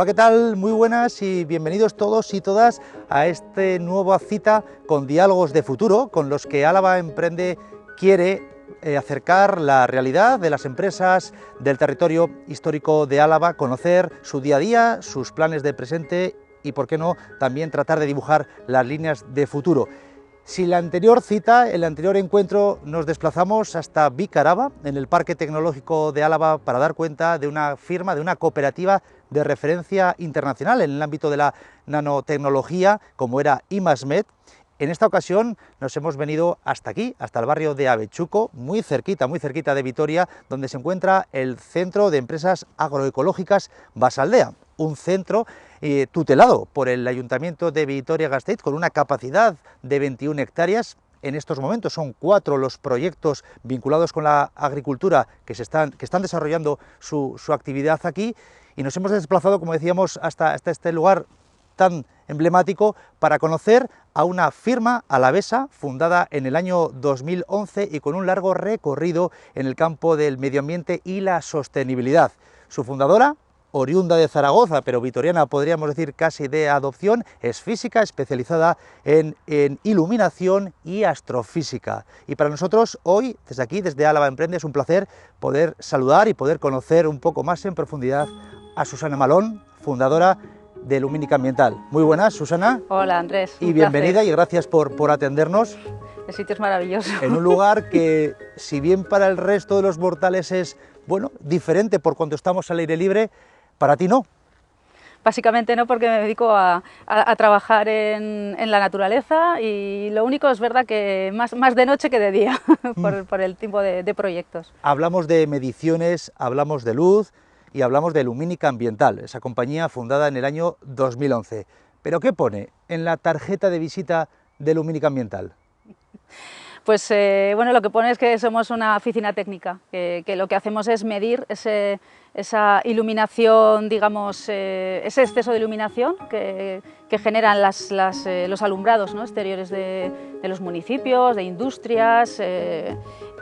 Hola, ¿qué tal? Muy buenas y bienvenidos todos y todas a esta nueva cita con diálogos de futuro con los que Álava Emprende quiere acercar la realidad de las empresas del territorio histórico de Álava, conocer su día a día, sus planes de presente y, por qué no, también tratar de dibujar las líneas de futuro. Si la anterior cita, el anterior encuentro, nos desplazamos hasta Vicaraba, en el Parque Tecnológico de Álava, para dar cuenta de una firma, de una cooperativa de referencia internacional en el ámbito de la nanotecnología, como era I+Med. En esta ocasión nos hemos venido hasta aquí, hasta el barrio de Avechuco, muy cerquita de Vitoria, donde se encuentra el Centro de Empresas Agroecológicas Basaldea, un centro tutelado por el Ayuntamiento de Vitoria-Gasteiz, con una capacidad de 21 hectáreas. En estos momentos son 4 los proyectos vinculados con la agricultura que están desarrollando su actividad aquí, y nos hemos desplazado, como decíamos, hasta este lugar tan emblemático para conocer a una firma alavesa fundada en el año 2011 y con un largo recorrido en el campo del medio ambiente y la sostenibilidad. Su fundadora, oriunda de Zaragoza, pero vitoriana, podríamos decir casi de adopción, es física especializada en iluminación y astrofísica. Y para nosotros hoy, desde aquí, desde Álava Emprende, es un placer poder saludar y poder conocer un poco más en profundidad a Susana Malón, fundadora de Lumínica Ambiental. Muy buenas, Susana. Hola, Andrés. Y bienvenida placer. Y gracias por atendernos. El sitio es maravilloso. En un lugar que, si bien para el resto de los mortales es, bueno, diferente por cuanto estamos al aire libre, para ti no. Básicamente no, porque me dedico a trabajar en la naturaleza, y lo único es verdad que más de noche que de día, por el tipo de proyectos. Hablamos de mediciones, hablamos de luz y hablamos de Lumínica Ambiental, esa compañía fundada en el año 2011. ¿Pero qué pone en la tarjeta de visita de Lumínica Ambiental? Pues bueno, lo que pone es que somos una oficina técnica, que lo que hacemos es medir esa iluminación, digamos, ese exceso de iluminación que generan los alumbrados, ¿no?, exteriores de los municipios, de industrias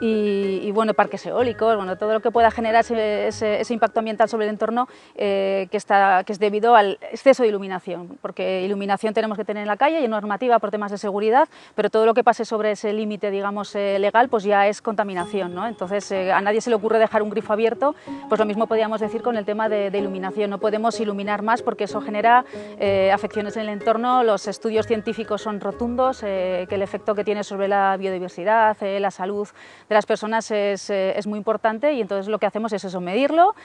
y bueno, parques eólicos, bueno, todo lo que pueda generar ese impacto ambiental sobre el entorno, que es debido al exceso de iluminación, porque iluminación tenemos que tener en la calle y en normativa por temas de seguridad, pero todo lo que pase sobre ese límite, digamos, legal, pues ya es contaminación, ¿no? Entonces a nadie se le ocurre dejar un grifo abierto. Pues lo mismo podríamos decir con el tema de iluminación, no podemos iluminar más porque eso genera afecciones en el entorno. Los estudios científicos son rotundos, que el efecto que tiene sobre la biodiversidad, la salud de las personas es muy importante, y entonces lo que hacemos es eso, medirlo,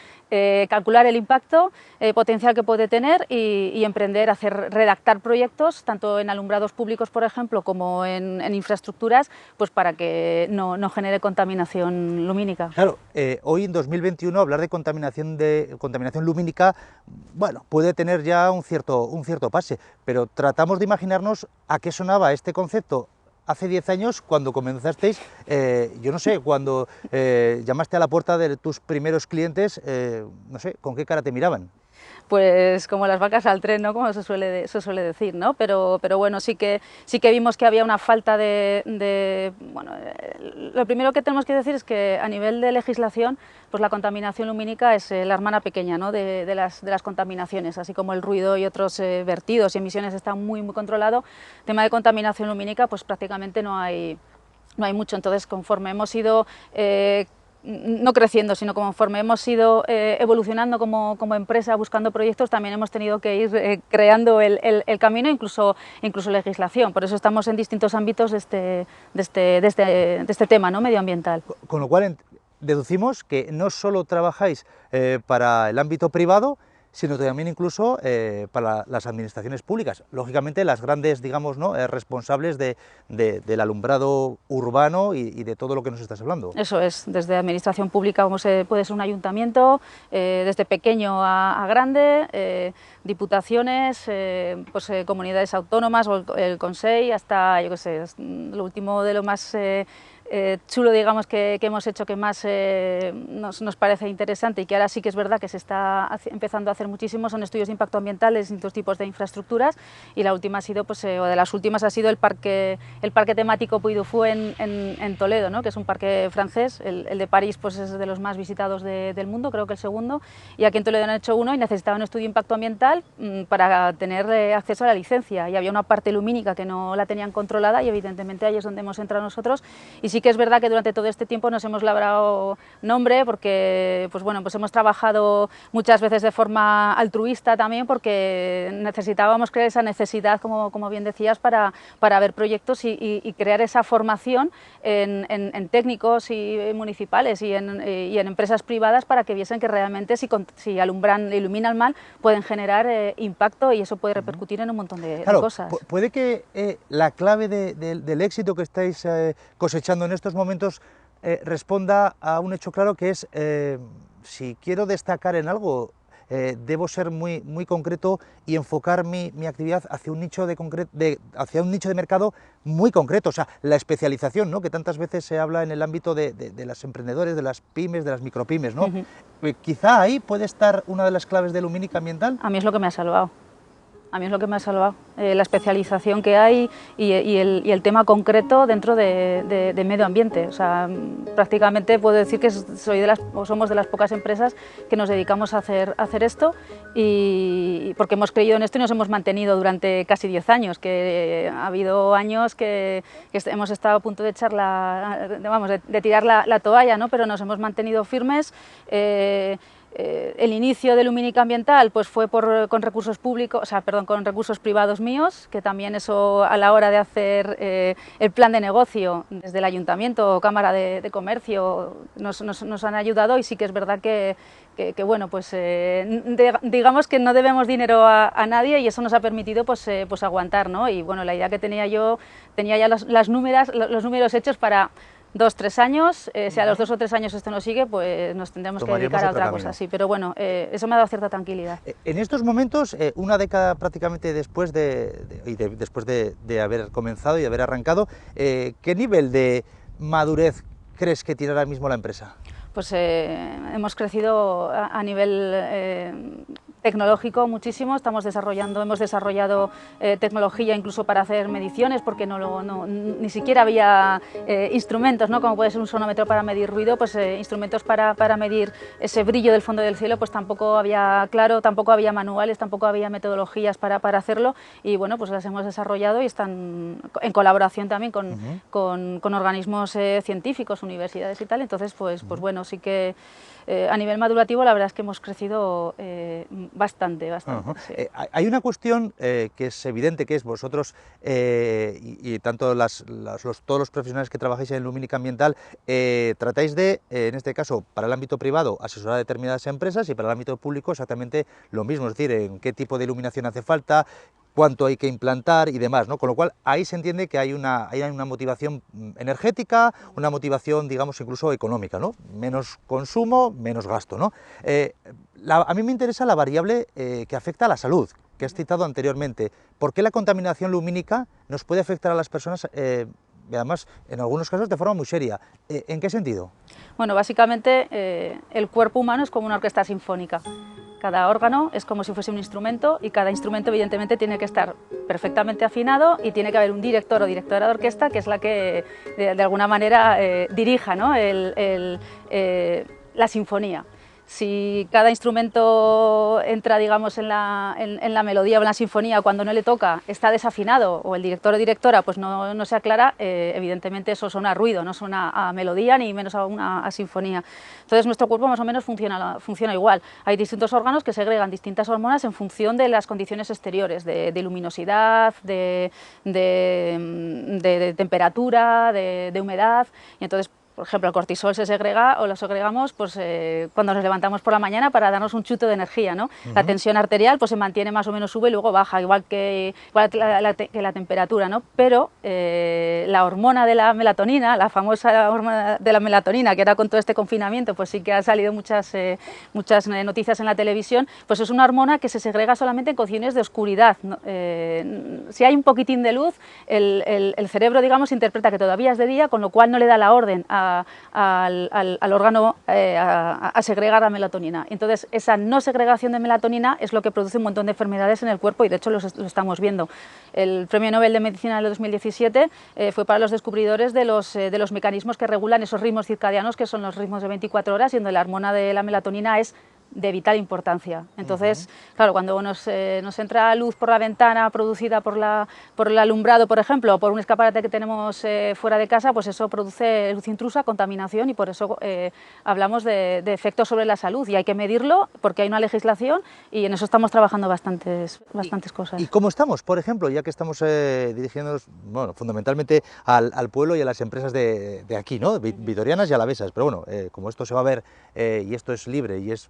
calcular el impacto potencial que puede tener y emprender, redactar proyectos, tanto en alumbrados públicos, por ejemplo, como en infraestructuras, pues para que no genere contaminación lumínica. Claro, hoy en 2021 hablar de contaminación lumínica, bueno, puede tener ya un cierto pase, pero tratamos de imaginarnos a qué sonaba este concepto hace 10 años cuando comenzasteis, yo no sé, cuando llamaste a la puerta de tus primeros clientes, no sé, ¿con qué cara te miraban? Pues como las vacas al tren, ¿no?, como se suele decir, ¿no? Pero bueno, sí que vimos que había una falta bueno, lo primero que tenemos que decir es que a nivel de legislación, pues la contaminación lumínica es la hermana pequeña, ¿no?, de las contaminaciones, así como el ruido y otros vertidos y emisiones están muy controlado. El tema de contaminación lumínica, pues prácticamente no hay mucho. Entonces, conforme hemos ido no creciendo, sino conforme hemos ido evolucionando como empresa, buscando proyectos, también hemos tenido que ir creando el camino, incluso legislación. Por eso estamos en distintos ámbitos de este tema, ¿no?, medioambiental. Con lo cual deducimos que no solo trabajáis para el ámbito privado, sino también incluso para las administraciones públicas, lógicamente las grandes, digamos, ¿no?, responsables del alumbrado urbano y de todo lo que nos estás hablando. Eso es, desde administración pública, como puede ser un ayuntamiento, desde pequeño a grande, diputaciones, comunidades autónomas o el Consell, hasta, yo qué sé, lo último de lo más chulo, digamos, que hemos hecho, que más nos parece interesante y que ahora sí que es verdad que se está empezando a hacer muchísimo, son estudios de impacto ambiental de distintos tipos de infraestructuras, y la última ha sido, pues, o de las últimas ha sido el parque temático Puy du Fou en Toledo, ¿no? Que es un parque francés. El de París, pues, es de los más visitados del mundo, creo que el segundo, y aquí en Toledo han hecho uno y necesitaban un estudio de impacto ambiental para tener acceso a la licencia, y había una parte lumínica que no la tenían controlada, y evidentemente ahí es donde hemos entrado nosotros. Y sí que es verdad que durante todo este tiempo nos hemos labrado nombre, porque pues bueno, pues hemos trabajado muchas veces de forma altruista también, porque necesitábamos crear esa necesidad, como bien decías, para ver proyectos y crear esa formación en técnicos y municipales y en empresas privadas, para que viesen que realmente si iluminan mal pueden generar impacto, y eso puede repercutir en un montón de cosas. Puede que la clave del éxito que estáis cosechando en estos momentos responda a un hecho claro, que es si quiero destacar en algo, debo ser muy concreto y enfocar mi actividad hacia un nicho de mercado muy concreto, o sea, la especialización, ¿no?, que tantas veces se habla en el ámbito de los emprendedores, de las pymes, de las micropymes, ¿no? Quizá ahí puede estar una de las claves de Luminic Ambiental. A mí es lo que me ha salvado. A mí es lo que me ha salvado, la especialización que hay y el tema concreto dentro de medio ambiente. O sea, prácticamente puedo decir que somos de las pocas empresas que nos dedicamos a hacer esto, y porque hemos creído en esto y nos hemos mantenido durante casi 10 años, que ha habido años que hemos estado a punto de echar de tirar la toalla, ¿no? Pero nos hemos mantenido firmes. El inicio de Luminic Ambiental, pues, fue con recursos públicos, con recursos privados míos, que también eso, a la hora de hacer el plan de negocio desde el Ayuntamiento o Cámara de Comercio, nos han ayudado. Y sí que es verdad que bueno, pues digamos que no debemos dinero a nadie, y eso nos ha permitido pues aguantar, ¿no? Y bueno, la idea que tenía ya los números hechos para 2-3 años, si a los 2 o 3 años esto no sigue, pues nos tendremos que dedicar a otra cosa, sí, pero bueno, eso me ha dado cierta tranquilidad. En estos momentos, una década prácticamente después de haber comenzado y haber arrancado, ¿qué nivel de madurez crees que tiene ahora mismo la empresa? Pues hemos crecido a nivel tecnológico muchísimo. Hemos desarrollado tecnología incluso para hacer mediciones, porque ni siquiera había instrumentos, ¿no?, como puede ser un sonómetro para medir ruido, pues instrumentos para medir ese brillo del fondo del cielo, pues tampoco había tampoco había manuales, tampoco había metodologías para hacerlo, y bueno, pues las hemos desarrollado y están en colaboración también con organismos científicos, universidades y tal. Entonces, pues bueno, sí que a nivel madurativo la verdad es que hemos crecido bastante. Sí. Hay una cuestión que es evidente, que es vosotros y tanto todos los profesionales que trabajáis en Luminic Ambiental, tratáis de, en este caso, para el ámbito privado, asesorar a determinadas empresas, y para el ámbito público exactamente lo mismo, es decir, en qué tipo de iluminación hace falta, cuánto hay que implantar y demás, ¿no? Con lo cual ahí se entiende que hay una motivación energética, una motivación, digamos, incluso económica, ¿no? Menos consumo, menos gasto, ¿no? A mí me interesa la variable que afecta a la salud, que has citado anteriormente. ¿Por qué la contaminación lumínica nos puede afectar a las personas, y además en algunos casos de forma muy seria? ¿En qué sentido? Bueno, básicamente el cuerpo humano es como una orquesta sinfónica. Cada órgano es como si fuese un instrumento, y cada instrumento evidentemente tiene que estar perfectamente afinado, y tiene que haber un director o directora de orquesta que es la que de alguna manera dirija, ¿no?, la sinfonía. Si cada instrumento entra, digamos, en la melodía o en la sinfonía, cuando no le toca está desafinado, o el director o directora pues no se aclara, evidentemente eso suena a ruido, no suena a melodía, ni menos a sinfonía. Entonces nuestro cuerpo más o menos funciona igual. Hay distintos órganos que segregan distintas hormonas en función de las condiciones exteriores, de luminosidad, de temperatura, de humedad, y entonces por ejemplo, el cortisol se segrega o lo segregamos pues, cuando nos levantamos por la mañana para darnos un chute de energía, ¿no? La tensión arterial pues, se mantiene más o menos, sube y luego baja, igual que la temperatura, ¿no? Pero la hormona de la melatonina, la famosa hormona de la melatonina, que ahora con todo este confinamiento pues sí que han salido muchas noticias en la televisión, pues es una hormona que se segrega solamente en condiciones de oscuridad, ¿no? Si hay un poquitín de luz, el cerebro, digamos, interpreta que todavía es de día, con lo cual no le da la orden al órgano a segregar la melatonina. Entonces, esa no segregación de melatonina es lo que produce un montón de enfermedades en el cuerpo y de hecho lo estamos viendo. El Premio Nobel de Medicina del 2017 fue para los descubridores de los mecanismos que regulan esos ritmos circadianos, que son los ritmos de 24 horas, y donde la hormona de la melatonina es de vital importancia. Entonces, claro, cuando nos entra luz por la ventana producida por el alumbrado, por ejemplo, o por un escaparate que tenemos fuera de casa, pues eso produce luz intrusa, contaminación, y por eso hablamos de efectos sobre la salud, y hay que medirlo porque hay una legislación y en eso estamos trabajando bastantes cosas. ¿Y cómo estamos, por ejemplo, ya que estamos dirigiéndonos, bueno, fundamentalmente al pueblo y a las empresas de aquí, ¿no? Vitorianas y alavesas, pero bueno, como esto se va a ver y esto es libre y es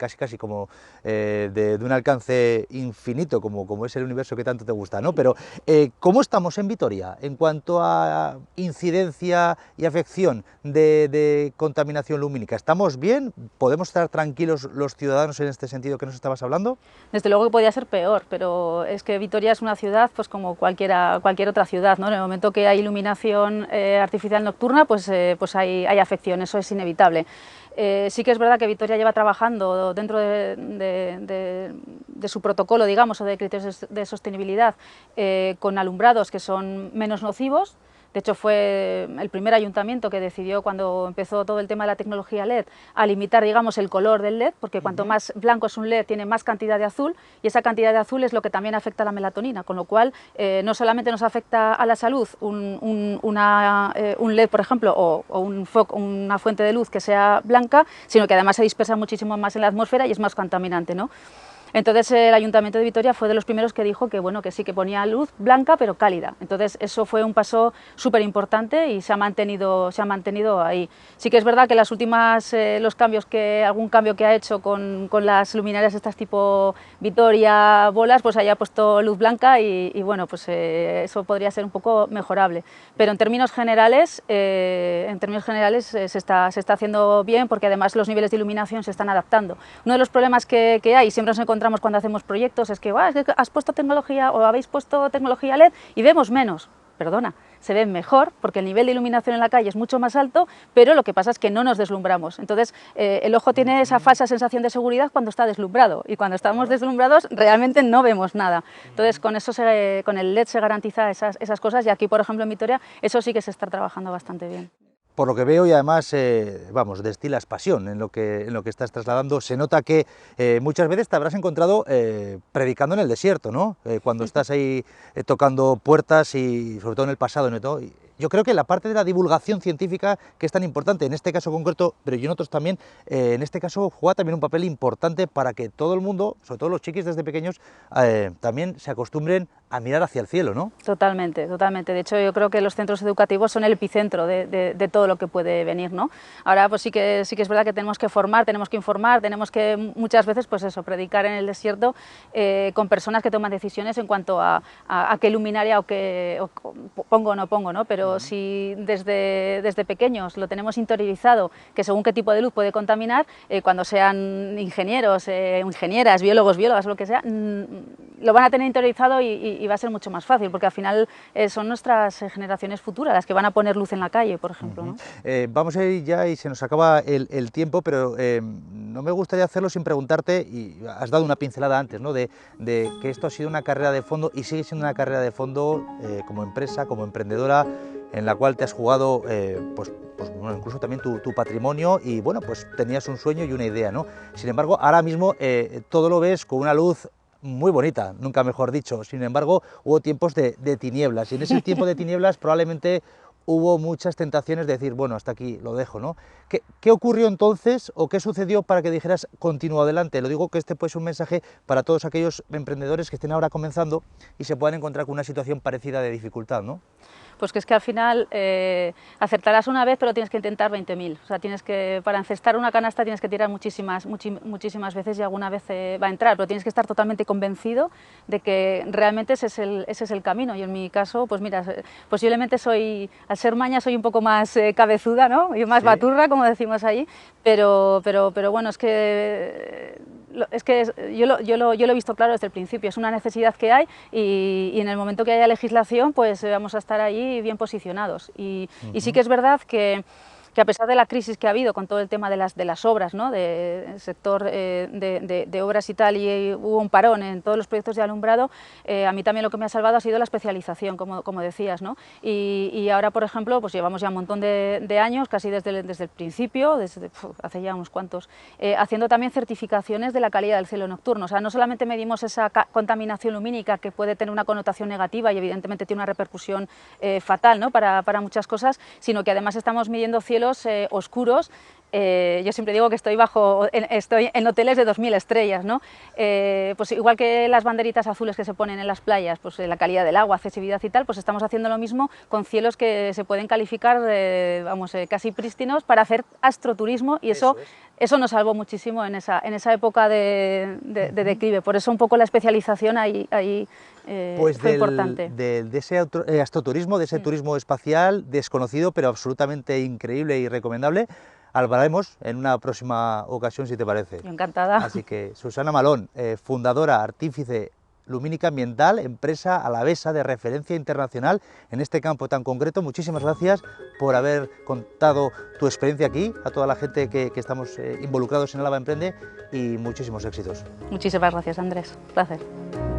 casi como de un alcance infinito, como es el universo que tanto te gusta, ¿no? Pero ¿cómo estamos en Vitoria en cuanto a incidencia y afección de contaminación lumínica? ¿Estamos bien? ¿Podemos estar tranquilos los ciudadanos en este sentido que nos estabas hablando? Desde luego que podía ser peor, pero es que Vitoria es una ciudad pues como cualquier otra ciudad, ¿no? En el momento que hay iluminación artificial nocturna, pues hay afección, eso es inevitable. Sí que es verdad que Vitoria lleva trabajando dentro de su protocolo, digamos, o de criterios de sostenibilidad, con alumbrados que son menos nocivos. De hecho, fue el primer ayuntamiento que decidió, cuando empezó todo el tema de la tecnología LED, a limitar, digamos, el color del LED, porque cuanto más blanco es un LED, tiene más cantidad de azul, y esa cantidad de azul es lo que también afecta a la melatonina, con lo cual no solamente nos afecta a la salud un LED, por ejemplo, o una fuente de luz que sea blanca, sino que además se dispersa muchísimo más en la atmósfera y es más contaminante, ¿no? Entonces el Ayuntamiento de Vitoria fue de los primeros que dijo que, bueno, que sí, que ponía luz blanca pero cálida. Entonces eso fue un paso súper importante y se ha mantenido ahí. Sí que es verdad que las últimas, algún cambio que ha hecho con las luminarias estas tipo Vitoria, bolas, pues haya puesto luz blanca y bueno, pues eso podría ser un poco mejorable. Pero en términos generales se está haciendo bien, porque además los niveles de iluminación se están adaptando. Uno de los problemas que hay, siempre nos encontramos cuando hacemos proyectos, es que has puesto tecnología o habéis puesto tecnología LED y vemos menos. Perdona, se ven mejor porque el nivel de iluminación en la calle es mucho más alto, pero lo que pasa es que no nos deslumbramos. Entonces, el ojo tiene esa falsa sensación de seguridad cuando está deslumbrado, y cuando estamos deslumbrados realmente no vemos nada. Entonces, con el LED se garantiza esas cosas, y aquí, por ejemplo, en Vitoria, eso sí que se está trabajando bastante bien. Por lo que veo, y además, vamos, destilas pasión en lo que estás trasladando. Se nota que muchas veces te habrás encontrado predicando en el desierto, ¿no? Cuando estás ahí tocando puertas, y sobre todo en el pasado, ¿no? Yo creo que la parte de la divulgación científica, que es tan importante en este caso concreto, pero y en otros también, en este caso juega también un papel importante para que todo el mundo, sobre todo los chiquis desde pequeños, también se acostumbren a mirar hacia el cielo, ¿no? Totalmente, totalmente. De hecho, yo creo que los centros educativos son el epicentro de todo lo que puede venir, ¿no? Ahora, pues sí que es verdad que tenemos que formar, tenemos que informar, tenemos que muchas veces, pues eso, predicar en el desierto con personas que toman decisiones en cuanto a qué luminaria o pongo o no pongo, ¿no? Pero si desde pequeños lo tenemos interiorizado, que según qué tipo de luz puede contaminar, cuando sean ingenieros, ingenieras, biólogos, biólogas, lo que sea, lo van a tener interiorizado y va a ser mucho más fácil, porque al final son nuestras generaciones futuras las que van a poner luz en la calle, por ejemplo, ¿no? Vamos a ir ya, y se nos acaba el tiempo, pero no me gustaría hacerlo sin preguntarte, y has dado una pincelada antes, ¿no? de que esto ha sido una carrera de fondo y sigue siendo una carrera de fondo como empresa, como emprendedora, en la cual te has jugado bueno, incluso también tu patrimonio, y bueno, pues tenías un sueño y una idea, ¿no? Sin embargo, ahora mismo todo lo ves con una luz muy bonita, nunca mejor dicho. Sin embargo, hubo tiempos de tinieblas, y en ese tiempo de tinieblas probablemente hubo muchas tentaciones de decir, bueno, hasta aquí lo dejo, ¿no? ¿Qué ocurrió entonces, o qué sucedió para que dijeras, continúa adelante? Lo digo que este puede ser un mensaje para todos aquellos emprendedores que estén ahora comenzando y se puedan encontrar con una situación parecida de dificultad, ¿no? Pues que es que al final acertarás una vez, pero tienes que intentar 20.000. O sea, para encestar una canasta tienes que tirar muchísimas veces y alguna vez va a entrar, pero tienes que estar totalmente convencido de que realmente ese es el camino. Y en mi caso, pues mira, posiblemente al ser maña soy un poco más cabezuda, ¿no? Y más baturra, como decimos ahí, pero bueno, es que yo lo he visto claro desde el principio, es una necesidad que hay y en el momento que haya legislación pues vamos a estar ahí bien posicionados y sí que es verdad que a pesar de la crisis que ha habido con todo el tema de las obras, ¿no? Del sector de obras y tal, y hubo un parón en todos los proyectos de alumbrado, a mí también lo que me ha salvado ha sido la especialización, como decías, ¿no? Y ahora, por ejemplo, pues llevamos ya un montón de años, casi desde el principio, hace ya unos cuantos, haciendo también certificaciones de la calidad del cielo nocturno. O sea, no solamente medimos esa contaminación lumínica que puede tener una connotación negativa y evidentemente tiene una repercusión fatal, ¿no? para muchas cosas, sino que además estamos midiendo cielos oscuros. Yo siempre digo que estoy en hoteles de 2000 estrellas, ¿no? Pues igual que las banderitas azules que se ponen en las playas, pues la calidad del agua, accesibilidad y tal, pues estamos haciendo lo mismo con cielos que se pueden calificar, casi prístinos para hacer astroturismo y eso nos salvó muchísimo en esa época de declive. Por eso un poco la especialización ahí pues fue importante. De ese astroturismo, de ese turismo espacial desconocido pero absolutamente increíble y recomendable, hablaremos en una próxima ocasión, si te parece. Yo encantada. Así que Susana Malón, fundadora, artífice Lumínica Ambiental, empresa alavesa de referencia internacional en este campo tan concreto. Muchísimas gracias por haber contado tu experiencia aquí, a toda la gente que estamos involucrados en Álava Emprende, y muchísimos éxitos. Muchísimas gracias, Andrés. Un placer.